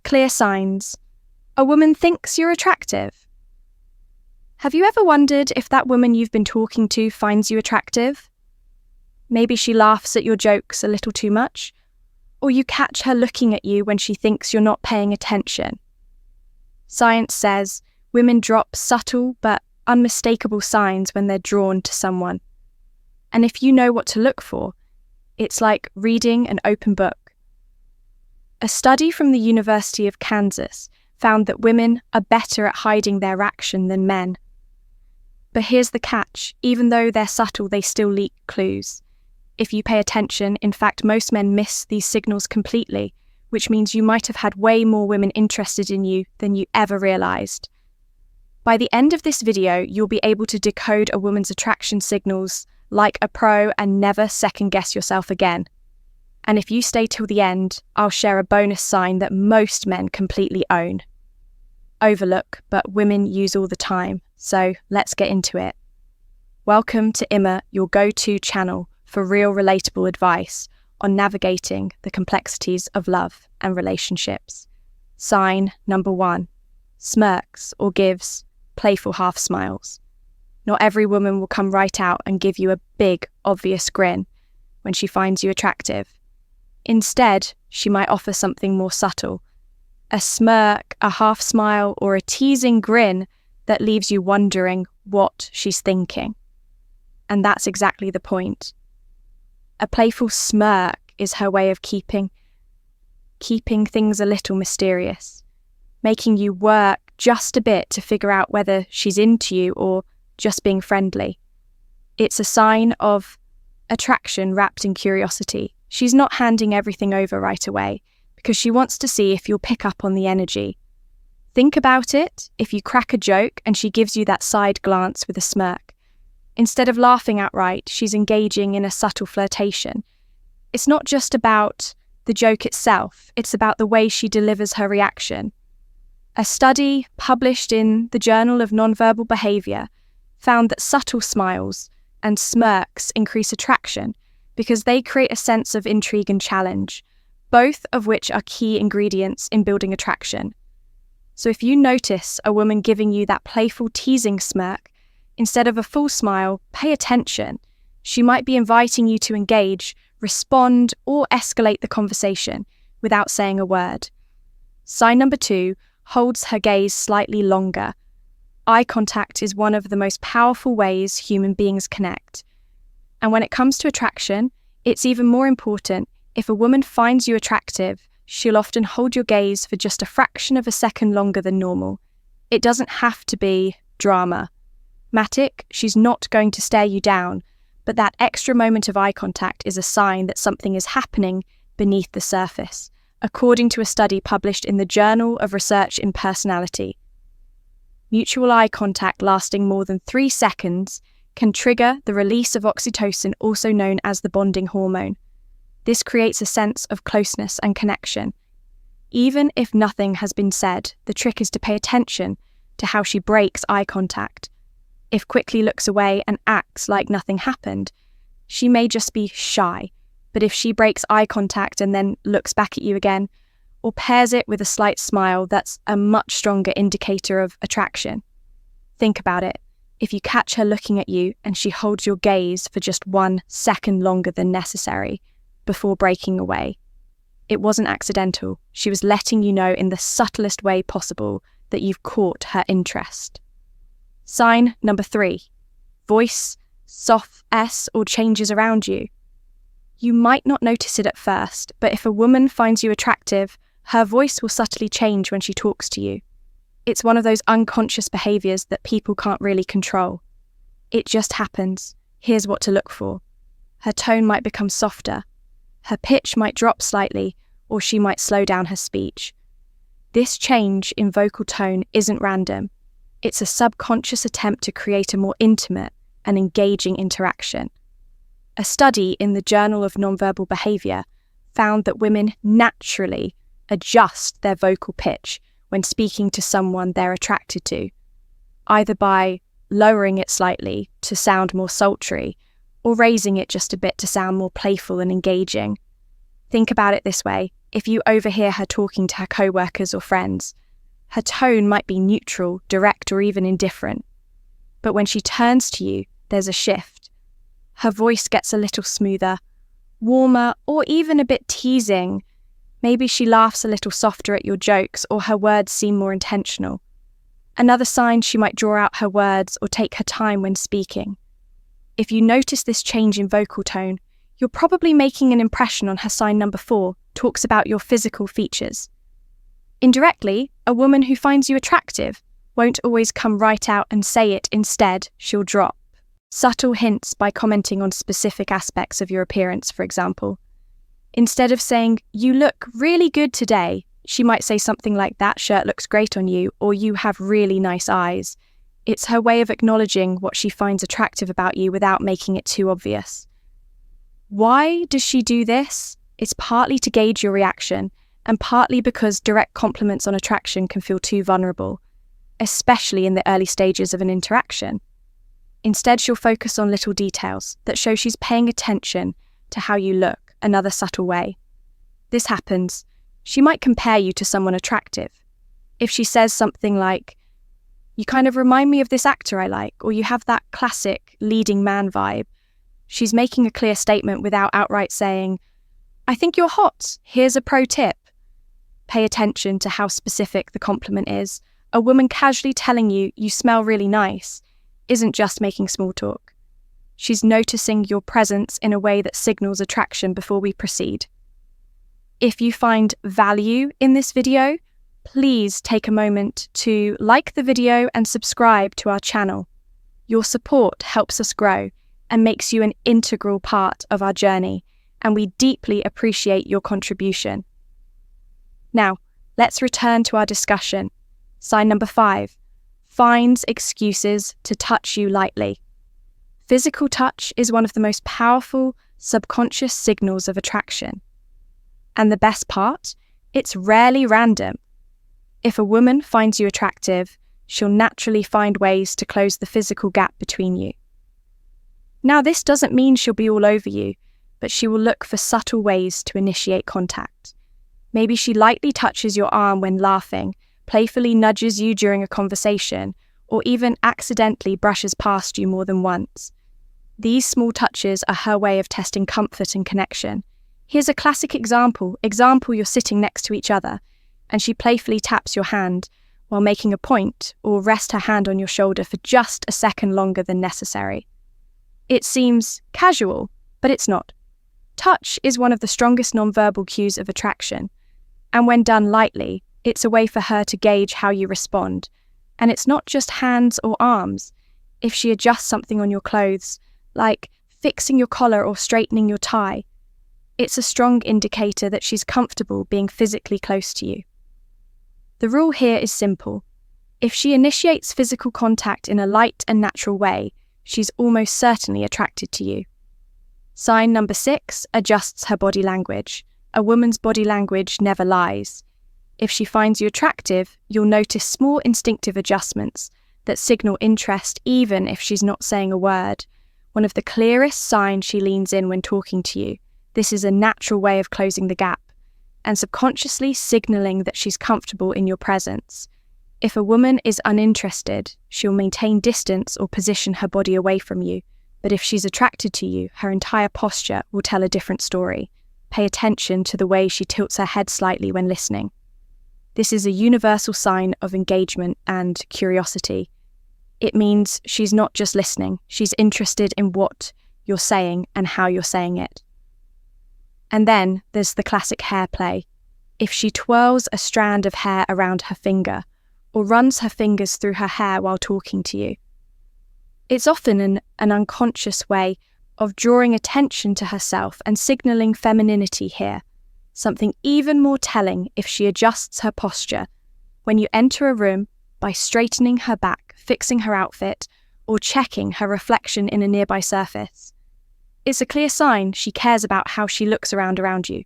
clear signs. A woman thinks you're attractive. Have you ever wondered if that woman you've been talking to finds you attractive? Maybe she laughs at your jokes a little too much, or you catch her looking at you when she thinks you're not paying attention. Science says women drop subtle but unmistakable signs when they're drawn to someone. And if you know what to look for, it's like reading an open book. A study from the University of Kansas found that women are better at hiding their action than men. But here's the catch: even though they're subtle, they still leak clues. If you pay attention, in fact, most men miss these signals completely, which means you might have had way more women interested in you than you ever realized. By the end of this video, you'll be able to decode a woman's attraction signals like a pro and never second-guess yourself again. And if you stay till the end, I'll share a bonus sign that most men completely overlook, but women use all the time. So let's get into it. Welcome to Imma, your go-to channel for real relatable advice on navigating the complexities of love and relationships. Sign number 1, smirks or gives playful half smiles. Not every woman will come right out and give you a big, obvious grin when she finds you attractive. Instead, she might offer something more subtle, a smirk, a half smile, or a teasing grin that leaves you wondering what she's thinking. And that's exactly the point. A playful smirk is her way of keeping things a little mysterious, making you work just a bit to figure out whether she's into you or just being friendly. It's a sign of attraction wrapped in curiosity. She's not handing everything over right away because she wants to see if you'll pick up on the energy. Think about it: if you crack a joke and she gives you that side glance with a smirk, instead of laughing outright, she's engaging in a subtle flirtation. It's not just about the joke itself, it's about the way she delivers her reaction. A study published in the Journal of Nonverbal Behavior found that subtle smiles and smirks increase attraction because they create a sense of intrigue and challenge, both of which are key ingredients in building attraction. So if you notice a woman giving you that playful teasing smirk instead of a full smile, pay attention. She might be inviting you to engage, respond, or escalate the conversation without saying a word. Sign number 2, holds her gaze slightly longer. Eye contact is one of the most powerful ways human beings connect. And when it comes to attraction, it's even more important. If a woman finds you attractive, she'll often hold your gaze for just a fraction of a second longer than normal. It doesn't have to be dramatic. She's not going to stare you down, but that extra moment of eye contact is a sign that something is happening beneath the surface, according to a study published in the Journal of Research in Personality. Mutual eye contact lasting more than 3 seconds can trigger the release of oxytocin, also known as the bonding hormone. This creates a sense of closeness and connection. Even if nothing has been said, the trick is to pay attention to how she breaks eye contact. If quickly looks away and acts like nothing happened, she may just be shy. But if she breaks eye contact and then looks back at you again, or pairs it with a slight smile, that's a much stronger indicator of attraction. Think about it. If you catch her looking at you and she holds your gaze for just 1 second longer than necessary before breaking away, it wasn't accidental. She was letting you know in the subtlest way possible that you've caught her interest. Sign number 3, voice, soft S, or changes around you. You might not notice it at first, but if a woman finds you attractive, her voice will subtly change when she talks to you. It's one of those unconscious behaviors that people can't really control. It just happens. Here's what to look for. Her tone might become softer. Her pitch might drop slightly, or she might slow down her speech. This change in vocal tone isn't random. It's a subconscious attempt to create a more intimate and engaging interaction. A study in the Journal of Nonverbal Behavior found that women naturally adjust their vocal pitch when speaking to someone they're attracted to, either by lowering it slightly to sound more sultry or raising it just a bit to sound more playful and engaging. Think about it this way: If you overhear her talking to her coworkers or friends, her tone might be neutral, direct, or even indifferent. But when she turns to you, there's a shift. Her voice gets a little smoother, warmer, or even a bit teasing. Maybe she laughs a little softer at your jokes, or her words seem more intentional. Another sign, she might draw out her words or take her time when speaking. If you notice this change in vocal tone, you're probably making an impression on her. Sign number 4 talks about your physical features. Indirectly, a woman who finds you attractive won't always come right out and say it. Instead, she'll drop subtle hints by commenting on specific aspects of your appearance, for example. Instead of saying, "You look really good today," she might say something like, "That shirt looks great on you," or "You have really nice eyes." It's her way of acknowledging what she finds attractive about you without making it too obvious. Why does she do this? It's partly to gauge your reaction, and partly because direct compliments on attraction can feel too vulnerable, especially in the early stages of an interaction. Instead, she'll focus on little details that show she's paying attention to how you look, another subtle way. This happens. She might compare you to someone attractive. If she says something like, "You kind of remind me of this actor I like," or "You have that classic leading man vibe," she's making a clear statement without outright saying, "I think you're hot. Here's a pro tip." Pay attention to how specific the compliment is. A woman casually telling you, "You smell really nice," isn't just making small talk. She's noticing your presence in a way that signals attraction before we proceed. If you find value in this video, please take a moment to like the video and subscribe to our channel. Your support helps us grow and makes you an integral part of our journey, and we deeply appreciate your contribution. Now, let's return to our discussion. Sign number 5, finds excuses to touch you lightly. Physical touch is one of the most powerful subconscious signals of attraction. And the best part, it's rarely random. If a woman finds you attractive, she'll naturally find ways to close the physical gap between you. Now, this doesn't mean she'll be all over you, but she will look for subtle ways to initiate contact. Maybe she lightly touches your arm when laughing, playfully nudges you during a conversation, or even accidentally brushes past you more than once. These small touches are her way of testing comfort and connection. Here's a classic example. You're sitting next to each other, and she playfully taps your hand while making a point, or rests her hand on your shoulder for just a second longer than necessary. It seems casual, but it's not. Touch is one of the strongest nonverbal cues of attraction, and when done lightly, it's a way for her to gauge how you respond. And it's not just hands or arms. If she adjusts something on your clothes, like fixing your collar or straightening your tie, it's a strong indicator that she's comfortable being physically close to you. The rule here is simple. If she initiates physical contact in a light and natural way, she's almost certainly attracted to you. Sign number 6 adjusts her body language. A woman's body language never lies. If she finds you attractive, you'll notice small instinctive adjustments that signal interest even if she's not saying a word. One of the clearest signs she leans in when talking to you. This is a natural way of closing the gap and subconsciously signaling that she's comfortable in your presence. If a woman is uninterested, she'll maintain distance or position her body away from you. But if she's attracted to you, her entire posture will tell a different story. Pay attention to the way she tilts her head slightly when listening. This is a universal sign of engagement and curiosity. It means she's not just listening, she's interested in what you're saying and how you're saying it. And then there's the classic hair play. If she twirls a strand of hair around her finger, or runs her fingers through her hair while talking to you, it's often an unconscious way of drawing attention to herself and signaling femininity here. Something even more telling if she adjusts her posture when you enter a room by straightening her back, fixing her outfit, or checking her reflection in a nearby surface. It's a clear sign she cares about how she looks around you.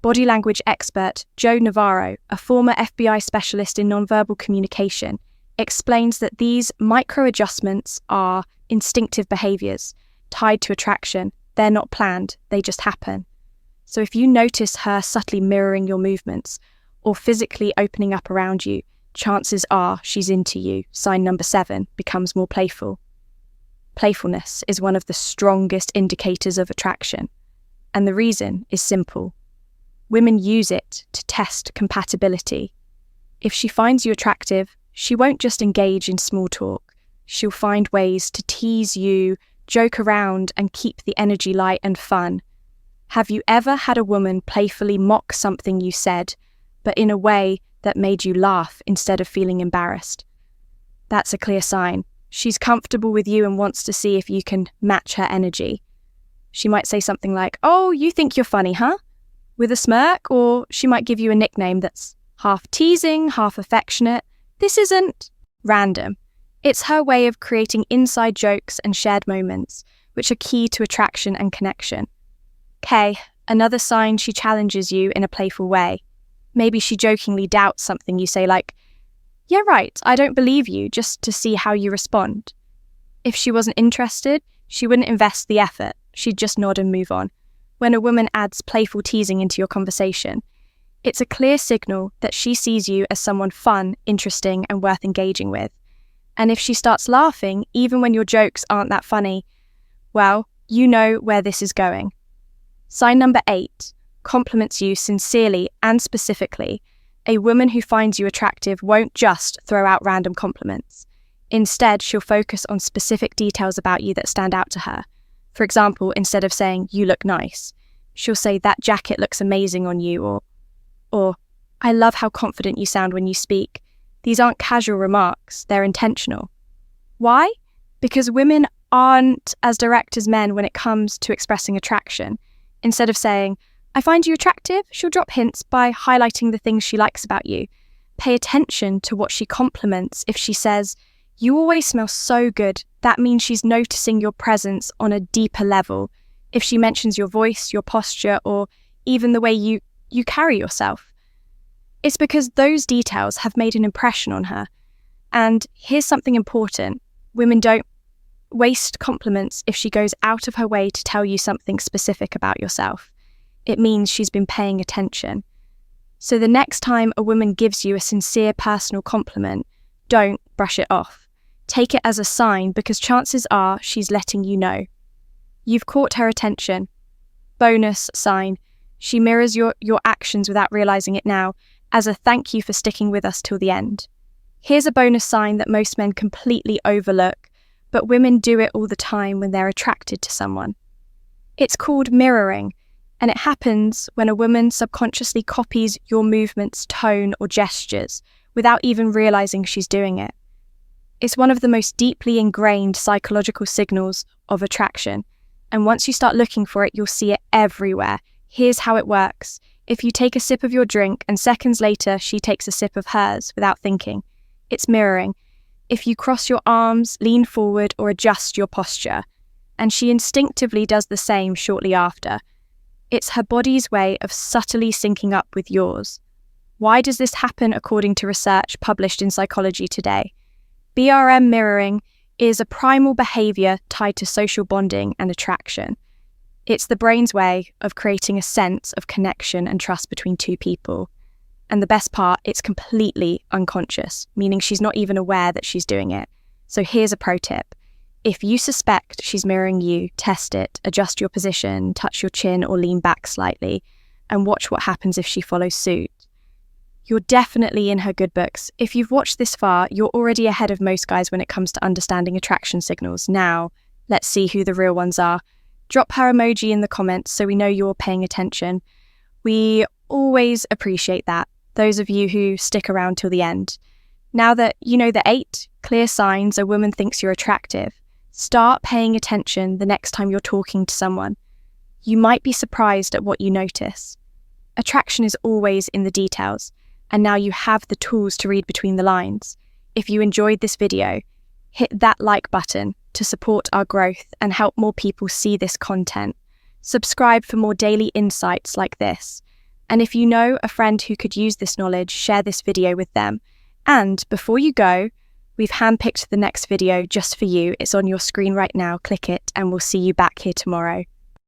Body language expert Joe Navarro, a former FBI specialist in nonverbal communication, explains that these micro-adjustments are instinctive behaviors tied to attraction. They're not planned, they just happen. So if you notice her subtly mirroring your movements or physically opening up around you, chances are she's into you. Sign number 7 becomes more playful. Playfulness is one of the strongest indicators of attraction, and the reason is simple. Women use it to test compatibility. If she finds you attractive, she won't just engage in small talk. She'll find ways to tease you, joke around, and keep the energy light and fun. Have you ever had a woman playfully mock something you said, but in a way that made you laugh instead of feeling embarrassed? That's a clear sign. She's comfortable with you and wants to see if you can match her energy. She might say something like, "Oh, you think you're funny, huh?" with a smirk, or she might give you a nickname that's half teasing, half affectionate. This isn't random. It's her way of creating inside jokes and shared moments, which are key to attraction and connection. K, another sign she challenges you in a playful way. Maybe she jokingly doubts something you say, like, "Yeah, right, I don't believe you," just to see how you respond. If she wasn't interested, she wouldn't invest the effort. She'd just nod and move on. When a woman adds playful teasing into your conversation, it's a clear signal that she sees you as someone fun, interesting, and worth engaging with. And if she starts laughing, even when your jokes aren't that funny, well, you know where this is going. Sign number 8, compliments you sincerely and specifically. A woman who finds you attractive won't just throw out random compliments. Instead, she'll focus on specific details about you that stand out to her. For example, instead of saying, "You look nice," she'll say, "That jacket looks amazing on you," or "I love how confident you sound when you speak." These aren't casual remarks, they're intentional. Why? Because women aren't as direct as men when it comes to expressing attraction. Instead of saying, "I find you attractive," she'll drop hints by highlighting the things she likes about you. Pay attention to what she compliments. If she says, "You always smell so good," that means she's noticing your presence on a deeper level. If she mentions your voice, your posture, or even the way you carry yourself, it's because those details have made an impression on her. And here's something important. Women don't waste compliments if she goes out of her way to tell you something specific about yourself. It means she's been paying attention. So the next time a woman gives you a sincere personal compliment, don't brush it off. Take it as a sign, because chances are she's letting you know. You've caught her attention. Bonus sign. She mirrors your actions without realizing it now, as a thank you for sticking with us till the end. Here's a bonus sign that most men completely overlook, but women do it all the time when they're attracted to someone. It's called mirroring, and it happens when a woman subconsciously copies your movements, tone, or gestures without even realizing she's doing it. It's one of the most deeply ingrained psychological signals of attraction, and once you start looking for it, you'll see it everywhere. Here's how it works. If you take a sip of your drink and seconds later she takes a sip of hers without thinking, it's mirroring. If you cross your arms, lean forward, or adjust your posture, and she instinctively does the same shortly after, it's her body's way of subtly syncing up with yours. Why does this happen according to research published in Psychology Today? BRM mirroring is a primal behavior tied to social bonding and attraction. It's the brain's way of creating a sense of connection and trust between two people. And the best part, it's completely unconscious, meaning she's not even aware that she's doing it. So here's a pro tip. If you suspect she's mirroring you, test it, adjust your position, touch your chin or lean back slightly, and watch what happens if she follows suit. You're definitely in her good books. If you've watched this far, you're already ahead of most guys when it comes to understanding attraction signals. Now, let's see who the real ones are. Drop her emoji in the comments so we know you're paying attention. We always appreciate that, those of you who stick around till the end. Now that you know the 8 clear signs a woman thinks you're attractive, start paying attention the next time you're talking to someone. You might be surprised at what you notice. Attraction is always in the details. And now you have the tools to read between the lines. If you enjoyed this video, hit that like button to support our growth and help more people see this content. Subscribe for more daily insights like this. And if you know a friend who could use this knowledge, share this video with them. And before you go, we've handpicked the next video just for you. It's on your screen right now. Click it and we'll see you back here tomorrow.